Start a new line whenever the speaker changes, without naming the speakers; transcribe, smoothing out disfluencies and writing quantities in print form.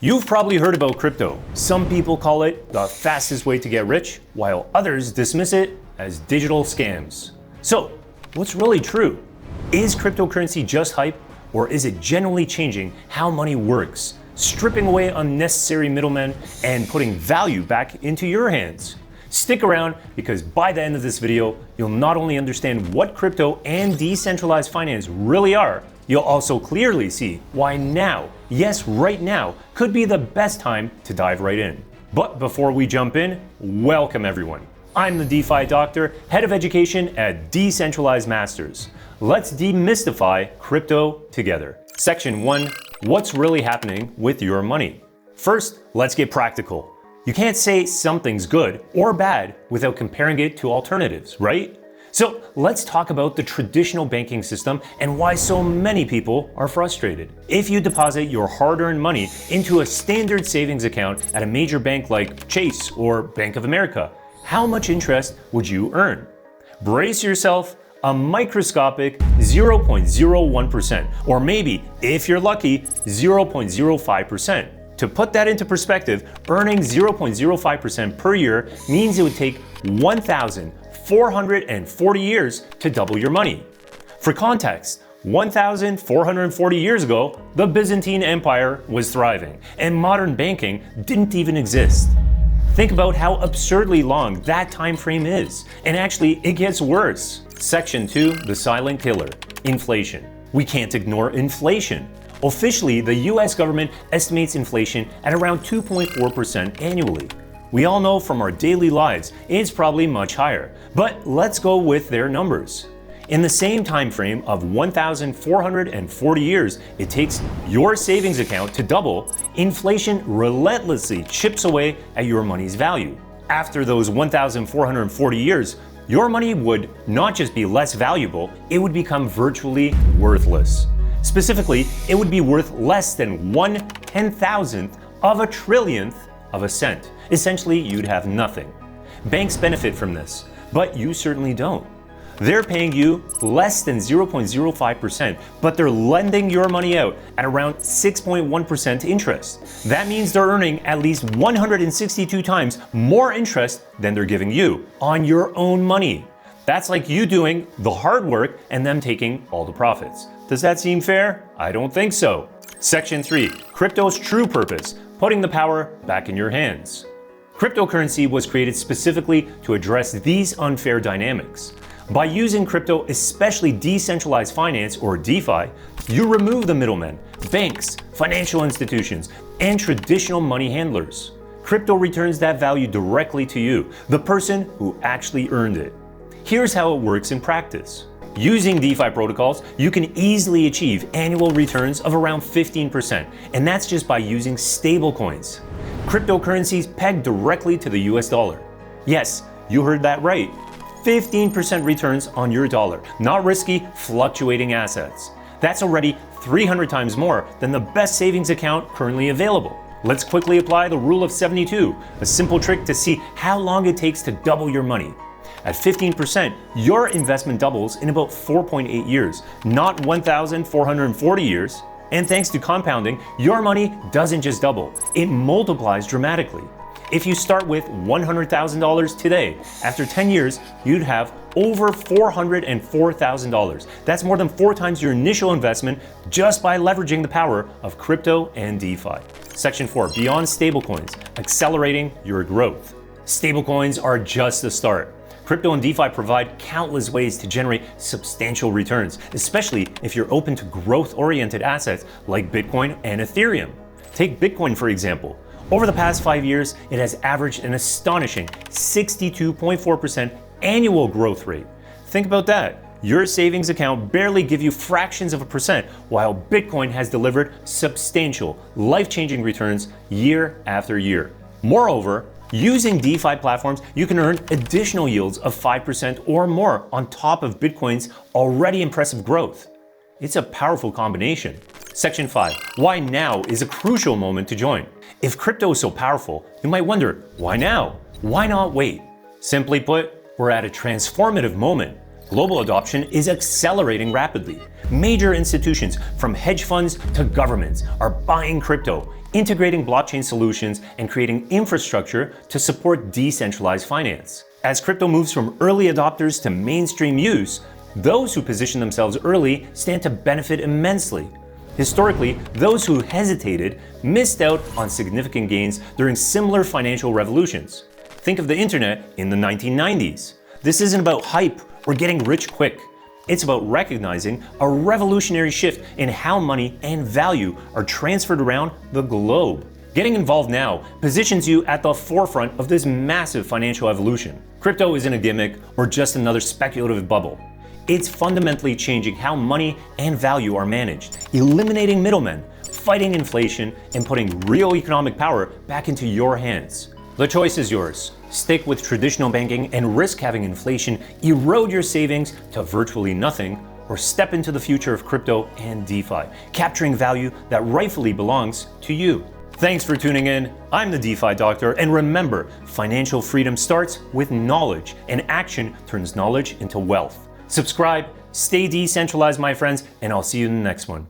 You've probably heard about crypto. Some people call it the fastest way to get rich, while others dismiss it as digital scams. So, what's really true? Is cryptocurrency just hype, or is it genuinely changing how money works, stripping away unnecessary middlemen and putting value back into your hands? Stick around, because by the end of this video, you'll not only understand what crypto and decentralized finance really are, you'll also clearly see why now, yes, right now, could be the best time to dive right in. But before we jump in, welcome everyone. I'm the DeFi Doctor, Head of Education at Decentralized Masters. Let's demystify crypto together. Section 1, what's really happening with your money? First, let's get practical. You can't say something's good or bad without comparing it to alternatives, right? So let's talk about the traditional banking system and why so many people are frustrated. If you deposit your hard-earned money into a standard savings account at a major bank like Chase or Bank of America, how much interest would you earn? Brace yourself, a microscopic 0.01%, or maybe, if you're lucky, 0.05%. To put that into perspective, earning 0.05% per year means it would take 1,440 years to double your money. For context, 1,440 years ago, the Byzantine Empire was thriving, and modern banking didn't even exist. Think about how absurdly long that time frame is, and actually it gets worse. Section 2, the silent killer, inflation. We can't ignore inflation. Officially, the US government estimates inflation at around 2.4% annually. We all know from our daily lives it's probably much higher, but let's go with their numbers. In the same time frame of 1,440 years it takes your savings account to double, inflation relentlessly chips away at your money's value. After those 1,440 years, your money would not just be less valuable, it would become virtually worthless. Specifically, it would be worth less than 1/10,000th of a trillionth of a cent. Essentially, you'd have nothing. Banks benefit from this, but you certainly don't. They're paying you less than 0.05%, but they're lending your money out at around 6.1% interest. That means they're earning at least 162 times more interest than they're giving you on your own money. That's like you doing the hard work and them taking all the profits. Does that seem fair? I don't think so. Section 3, crypto's true purpose, putting the power back in your hands. Cryptocurrency was created specifically to address these unfair dynamics. By using crypto, especially decentralized finance or DeFi, you remove the middlemen, banks, financial institutions, and traditional money handlers. Crypto returns that value directly to you, the person who actually earned it. Here's how it works in practice. Using DeFi protocols, you can easily achieve annual returns of around 15%, and that's just by using stablecoins. Cryptocurrencies pegged directly to the US dollar. Yes, you heard that right. 15% returns on your dollar, not risky, fluctuating assets. That's already 300 times more than the best savings account currently available. Let's quickly apply the rule of 72, a simple trick to see how long it takes to double your money. At 15%, your investment doubles in about 4.8 years, not 1,440 years. And thanks to compounding, your money doesn't just double, it multiplies dramatically. If you start with $100,000 today, after 10 years, you'd have over $404,000. That's more than 4 times your initial investment just by leveraging the power of crypto and DeFi. Section 4, beyond stablecoins, accelerating your growth. Stablecoins are just the start. Crypto and DeFi provide countless ways to generate substantial returns, especially if you're open to growth-oriented assets like Bitcoin and Ethereum. Take Bitcoin for example. Over the past 5 years, it has averaged an astonishing 62.4% annual growth rate. Think about that. Your savings account barely gives you fractions of a percent, while Bitcoin has delivered substantial, life-changing returns year after year. Moreover, using DeFi platforms, you can earn additional yields of 5% or more on top of Bitcoin's already impressive growth. It's a powerful combination. Section 5, why now is a crucial moment to join. If crypto is so powerful, you might wonder, why now? Why not wait? Simply put, we're at a transformative moment. Global adoption is accelerating rapidly. Major institutions, from hedge funds to governments, are buying crypto, integrating blockchain solutions and creating infrastructure to support decentralized finance. As crypto moves from early adopters to mainstream use, those who position themselves early stand to benefit immensely. Historically, those who hesitated missed out on significant gains during similar financial revolutions. Think of the internet in the 1990s. This isn't about hype or getting rich quick. It's about recognizing a revolutionary shift in how money and value are transferred around the globe. Getting involved now positions you at the forefront of this massive financial evolution. Crypto isn't a gimmick or just another speculative bubble. It's fundamentally changing how money and value are managed, eliminating middlemen, fighting inflation, and putting real economic power back into your hands. The choice is yours. Stick with traditional banking and risk having inflation erode your savings to virtually nothing, or step into the future of crypto and DeFi, capturing value that rightfully belongs to you. Thanks for tuning in. I'm the DeFi Doctor, and remember, financial freedom starts with knowledge, and action turns knowledge into wealth. Subscribe, stay decentralized, my friends, and I'll see you in the next one.